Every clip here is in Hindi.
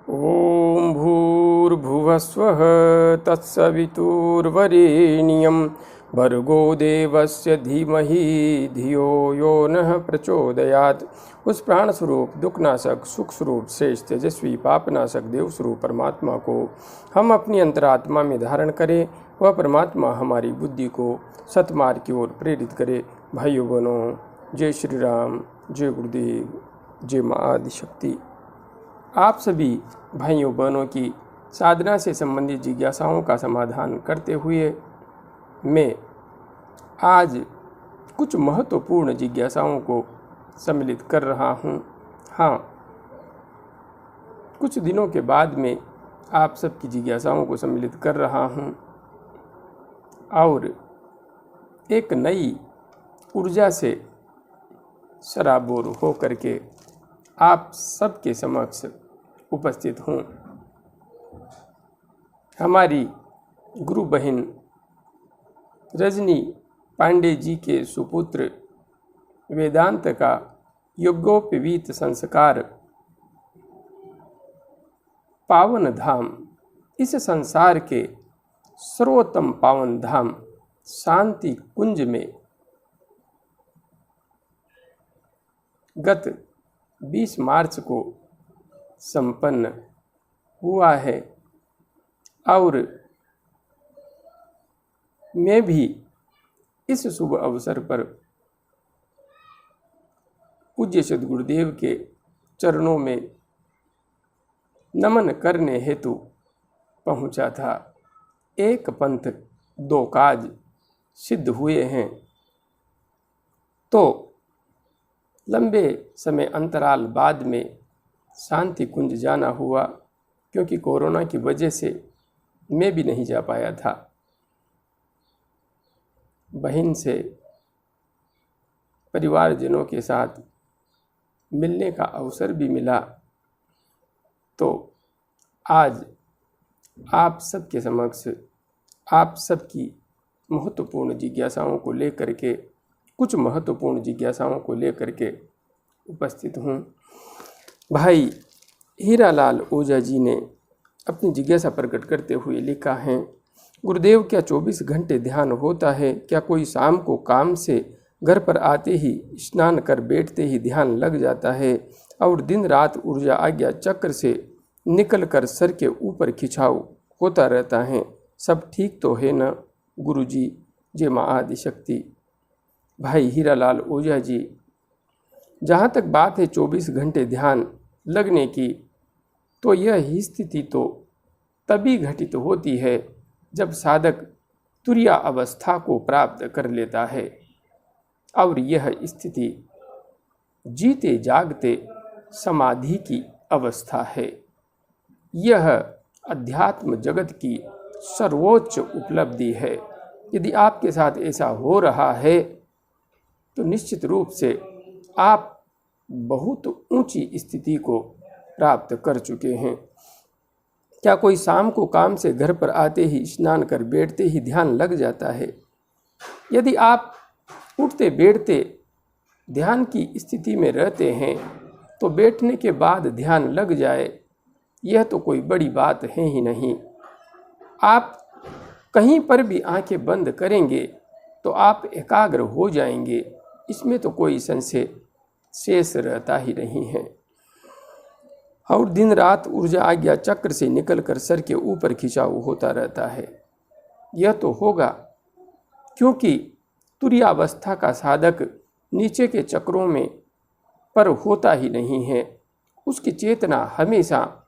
ॐ भूर्भुवस्वः तत्सवितुर्वरेण्यं भर्गो देवस्य धीमहि धियो यो नः प्रचोदयात्। उस प्राण स्वरूप दुखनाशक सुख स्वरूप श्रेष्ठ तेजस्वी पापनाशक देव स्वरूप परमात्मा को हम अपनी अंतरात्मा में धारण करें। वह परमात्मा हमारी बुद्धि को सतमार्ग की ओर प्रेरित करे। भाइयों बहनों, जय श्री राम, जय गुरुदेव, जय माँ आदिशक्ति। आप सभी भाइयों बहनों की साधना से संबंधित जिज्ञासाओं का समाधान करते हुए मैं आज कुछ महत्वपूर्ण जिज्ञासाओं को सम्मिलित कर रहा हूँ। हाँ, कुछ दिनों के बाद में आप सबकी जिज्ञासाओं को सम्मिलित कर रहा हूँ और एक नई ऊर्जा से सराबोर हो करके आप सबके समक्ष उपस्थित हूँ। हमारी गुरु बहन रजनी पांडे जी के सुपुत्र वेदांत का यज्ञोपवीत संस्कार पावन धाम, इस संसार के सर्वोत्तम पावन धाम शांति कुंज में गत 20 मार्च को संपन्न हुआ है और मैं भी इस शुभ अवसर पर पूज्य सद्गुरुदेव के चरणों में नमन करने हेतु पहुंचा था। एक पंथ दो काज सिद्ध हुए हैं, तो लंबे समय अंतराल बाद में शांति कुंज जाना हुआ, क्योंकि कोरोना की वजह से मैं भी नहीं जा पाया था। बहन से परिवारजनों के साथ मिलने का अवसर भी मिला, तो आज आप सबके समक्ष आप सबकी महत्वपूर्ण जिज्ञासाओं को लेकर के कुछ महत्वपूर्ण जिज्ञासाओं को लेकर के उपस्थित हूँ। भाई हीरालाल ओझा जी ने अपनी जिज्ञासा प्रकट करते हुए लिखा है, गुरुदेव क्या 24 घंटे ध्यान होता है? क्या कोई शाम को काम से घर पर आते ही स्नान कर बैठते ही ध्यान लग जाता है और दिन रात ऊर्जा आज्ञा चक्र से निकल कर सर के ऊपर खिंचाव होता रहता है? सब ठीक तो है ना गुरुजी? जय माँ आदिशक्ति। भाई हीरालाल ओझा जी, जहाँ तक बात है 24 घंटे ध्यान लगने की, तो यह स्थिति तो तभी घटित होती है जब साधक तुरिया अवस्था को प्राप्त कर लेता है, और यह स्थिति जीते जागते समाधि की अवस्था है। यह अध्यात्म जगत की सर्वोच्च उपलब्धि है। यदि आपके साथ ऐसा हो रहा है तो निश्चित रूप से आप बहुत ऊंची स्थिति को प्राप्त कर चुके हैं। क्या कोई शाम को काम से घर पर आते ही स्नान कर बैठते ही ध्यान लग जाता है? यदि आप उठते बैठते ध्यान की स्थिति में रहते हैं तो बैठने के बाद ध्यान लग जाए, यह तो कोई बड़ी बात है ही नहीं। आप कहीं पर भी आंखें बंद करेंगे तो आप एकाग्र हो जाएंगे, इसमें तो कोई संशय शेष रहता ही नहीं है। और दिन रात ऊर्जा आज्ञा चक्र से निकलकर सर के ऊपर खिंचाव होता रहता है। यह तो होगा क्योंकि तुरीयावस्था का साधक नीचे के चक्रों में पर होता ही नहीं है। उसकी चेतना हमेशा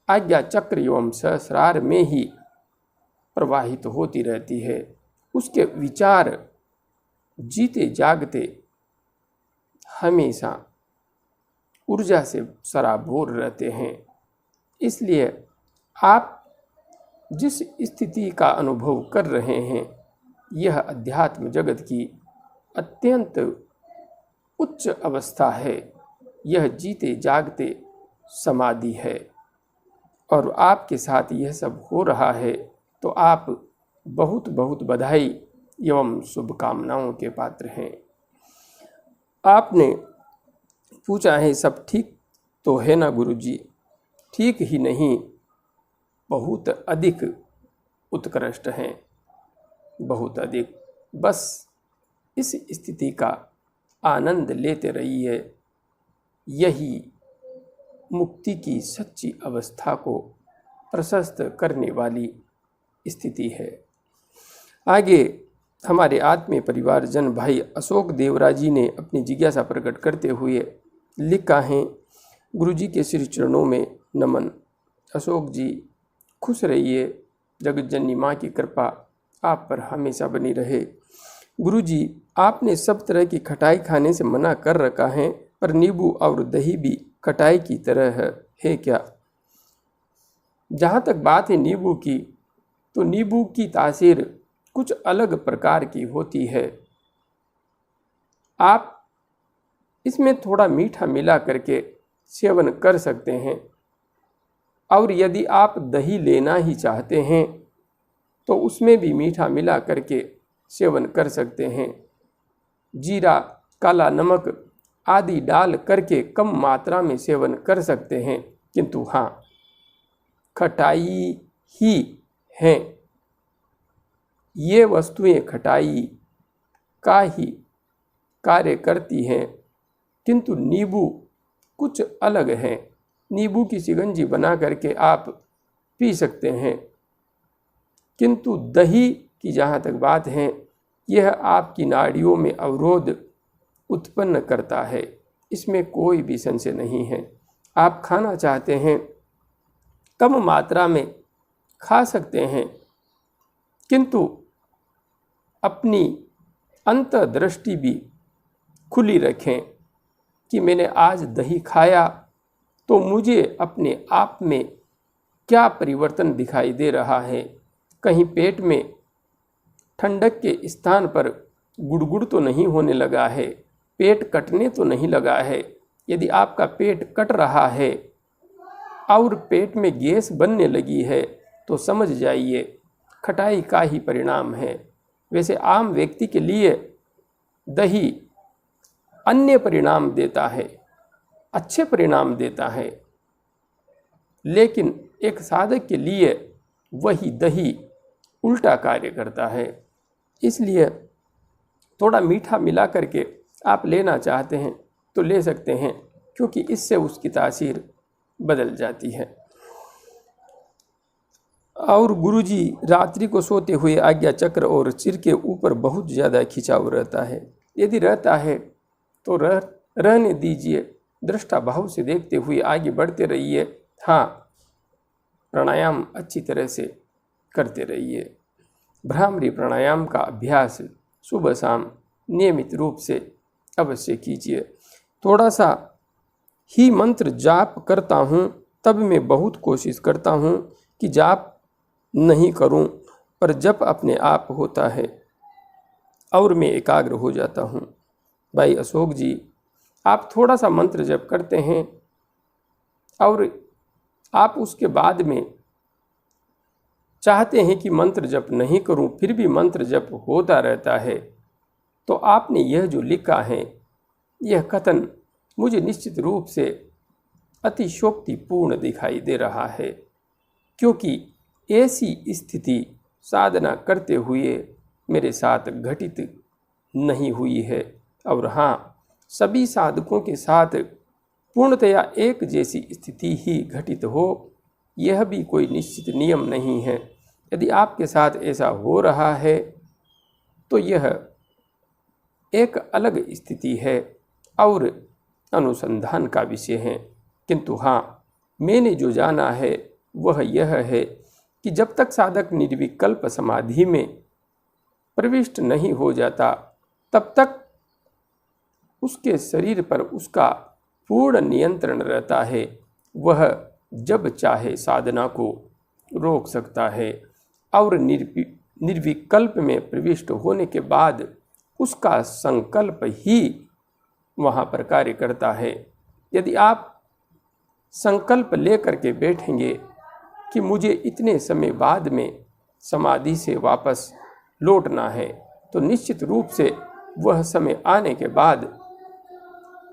आज्ञा चक्र एवं सहस्रार में ही प्रवाहित होती रहती है। उसके विचार जीते जागते हमेशा ऊर्जा से सराबोर रहते हैं। इसलिए आप जिस स्थिति का अनुभव कर रहे हैं, यह अध्यात्म जगत की अत्यंत उच्च अवस्था है। यह जीते जागते समाधि है, और आपके साथ यह सब हो रहा है तो आप बहुत बहुत बधाई एवं शुभकामनाओं के पात्र हैं। आपने पूछा है सब ठीक तो है ना गुरुजी? ठीक ही नहीं, बहुत अधिक उत्कृष्ट हैं, बहुत अधिक। बस इस स्थिति का आनंद लेते रहिए। यही मुक्ति की सच्ची अवस्था को प्रशस्त करने वाली स्थिति है। आगे हमारे आत्मीय परिवारजन भाई अशोक देवराज जी ने अपनी जिज्ञासा प्रकट करते हुए लिखा है, गुरुजी के श्री चरणों में नमन। अशोक जी खुश रहिए, जगत जननी माँ की कृपा आप पर हमेशा बनी रहे। गुरुजी, आपने सब तरह की खटाई खाने से मना कर रखा है, पर नींबू और दही भी खटाई की तरह है क्या? जहाँ तक बात है नींबू की, तो नींबू की तासीर कुछ अलग प्रकार की होती है। आप इसमें थोड़ा मीठा मिला करके सेवन कर सकते हैं, और यदि आप दही लेना ही चाहते हैं तो उसमें भी मीठा मिला करके सेवन कर सकते हैं। जीरा, काला नमक आदि डाल करके कम मात्रा में सेवन कर सकते हैं, किंतु हाँ, खटाई ही हैं। ये वस्तुएं खटाई का ही कार्य करती हैं, किंतु नींबू कुछ अलग है। नींबू की शिकंजी बना करके आप पी सकते हैं, किंतु दही की जहाँ तक बात है, यह आपकी नाड़ियों में अवरोध उत्पन्न करता है, इसमें कोई भी संशय नहीं है। आप खाना चाहते हैं, कम मात्रा में खा सकते हैं, किंतु अपनी अंतर्दृष्टि भी खुली रखें कि मैंने आज दही खाया तो मुझे अपने आप में क्या परिवर्तन दिखाई दे रहा है। कहीं पेट में ठंडक के स्थान पर गुड़गुड़ तो नहीं होने लगा है, पेट कटने तो नहीं लगा है। यदि आपका पेट कट रहा है और पेट में गैस बनने लगी है तो समझ जाइए खटाई का ही परिणाम है। वैसे आम व्यक्ति के लिए दही अन्य परिणाम देता है, अच्छे परिणाम देता है, लेकिन एक साधक के लिए वही दही उल्टा कार्य करता है। इसलिए थोड़ा मीठा मिला करके आप लेना चाहते हैं तो ले सकते हैं, क्योंकि इससे उसकी तासीर बदल जाती है। और गुरुजी, रात्रि को सोते हुए आज्ञा चक्र और सिर के ऊपर बहुत ज़्यादा खिंचाव रहता है। यदि रहता है तो रहने दीजिए, दृष्टा भाव से देखते हुए आगे बढ़ते रहिए। हाँ, प्राणायाम अच्छी तरह से करते रहिए। भ्रामरी प्राणायाम का अभ्यास सुबह शाम नियमित रूप से अवश्य कीजिए। थोड़ा सा ही मंत्र जाप करता हूँ, तब मैं बहुत कोशिश करता हूँ कि जाप नहीं करूँ, पर जप अपने आप होता है और मैं एकाग्र हो जाता हूँ। भाई अशोक जी, आप थोड़ा सा मंत्र जप करते हैं और आप उसके बाद में चाहते हैं कि मंत्र जप नहीं करूं, फिर भी मंत्र जप होता रहता है, तो आपने यह जो लिखा है, यह कथन मुझे निश्चित रूप से अतिशोक्तिपूर्ण दिखाई दे रहा है, क्योंकि ऐसी स्थिति साधना करते हुए मेरे साथ घटित नहीं हुई है। और हाँ, सभी साधकों के साथ पूर्णतया एक जैसी स्थिति ही घटित हो, यह भी कोई निश्चित नियम नहीं है। यदि आपके साथ ऐसा हो रहा है तो यह एक अलग स्थिति है और अनुसंधान का विषय है। किंतु हाँ, मैंने जो जाना है वह यह है कि जब तक साधक निर्विकल्प समाधि में प्रविष्ट नहीं हो जाता, तब तक उसके शरीर पर उसका पूर्ण नियंत्रण रहता है। वह जब चाहे साधना को रोक सकता है और निर्विकल्प में प्रविष्ट होने के बाद उसका संकल्प ही वहाँ पर कार्य करता है। यदि आप संकल्प लेकर के बैठेंगे कि मुझे इतने समय बाद में समाधि से वापस लौटना है, तो निश्चित रूप से वह समय आने के बाद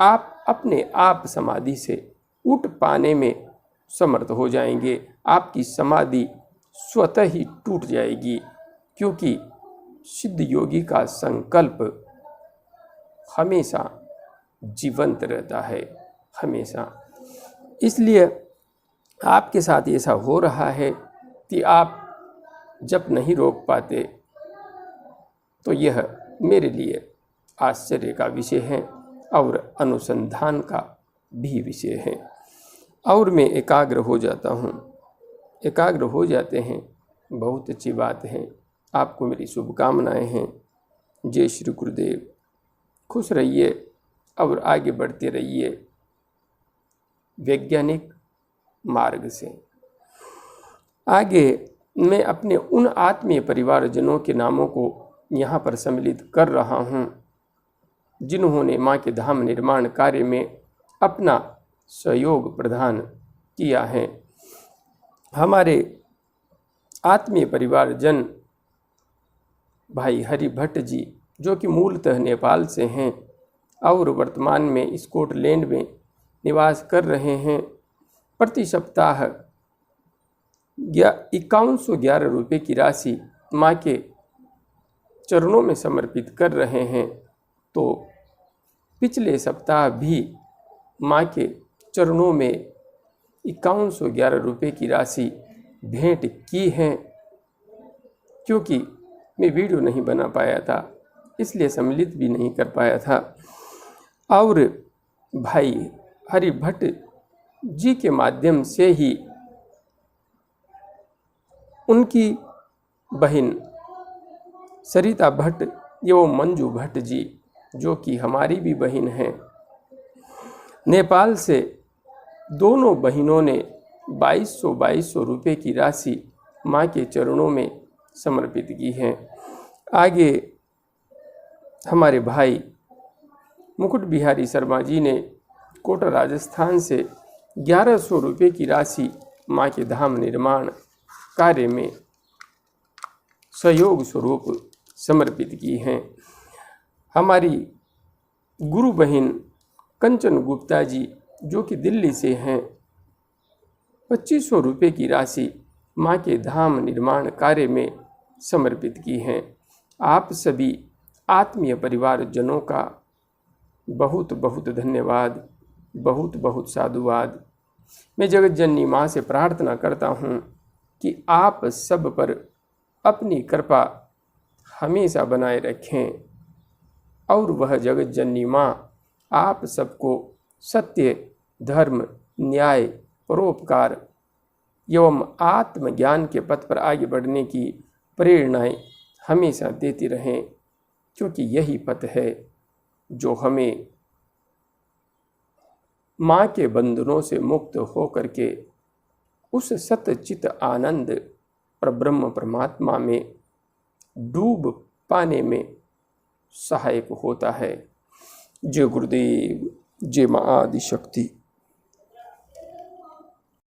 आप अपने आप समाधि से उठ पाने में समर्थ हो जाएंगे, आपकी समाधि स्वतः ही टूट जाएगी, क्योंकि सिद्ध योगी का संकल्प हमेशा जीवंत रहता है, हमेशा। इसलिए आपके साथ ऐसा हो रहा है कि आप जब नहीं रोक पाते, तो यह मेरे लिए आश्चर्य का विषय है और अनुसंधान का भी विषय है। और मैं एकाग्र हो जाता हूँ, एकाग्र हो जाते हैं, बहुत अच्छी बात है। आपको मेरी शुभकामनाएं हैं। जय श्री गुरुदेव। खुश रहिए और आगे बढ़ते रहिए वैज्ञानिक मार्ग से। आगे मैं अपने उन आत्मीय परिवारजनों के नामों को यहाँ पर सम्मिलित कर रहा हूँ जिन्होंने माँ के धाम निर्माण कार्य में अपना सहयोग प्रदान किया है। हमारे आत्मीय परिवारजन भाई हरि भट्ट जी, जो कि मूलतः नेपाल से हैं और वर्तमान में स्कॉटलैंड में निवास कर रहे हैं, प्रति सप्ताह 5111 रुपये की राशि माँ के चरणों में समर्पित कर रहे हैं। तो पिछले सप्ताह भी माँ के चरणों में 5111 रुपये की राशि भेंट की है। क्योंकि मैं वीडियो नहीं बना पाया था, इसलिए सम्मिलित भी नहीं कर पाया था। और भाई हरि भट्ट जी के माध्यम से ही उनकी बहन सरिता भट्ट एवं मंजू भट्ट जी, जो कि हमारी भी बहन हैं, नेपाल से दोनों बहनों ने 2200 रुपये की राशि माँ के चरणों में समर्पित की है। आगे हमारे भाई मुकुट बिहारी शर्मा जी ने कोटा राजस्थान से 1100 रुपये की राशि माँ के धाम निर्माण कार्य में सहयोग स्वरूप समर्पित की हैं। हमारी गुरु बहन कंचन गुप्ता जी, जो कि दिल्ली से हैं, 2500 रुपये की राशि माँ के धाम निर्माण कार्य में समर्पित की हैं। आप सभी आत्मीय परिवारजनों का बहुत बहुत धन्यवाद, बहुत बहुत साधुवाद। मैं जगत जननी माँ से प्रार्थना करता हूँ कि आप सब पर अपनी कृपा हमेशा बनाए रखें और वह जगत जननी माँ आप सबको सत्य, धर्म, न्याय, परोपकार एवं आत्मज्ञान के पथ पर आगे बढ़ने की प्रेरणाएं हमेशा देती रहें, क्योंकि यही पथ है जो हमें माँ के बंधनों से मुक्त होकर के उस सतचित आनंद परब्रह्म परमात्मा में डूब पाने में सहायक होता है। जय गुरुदेव, जय माँ आदि शक्ति।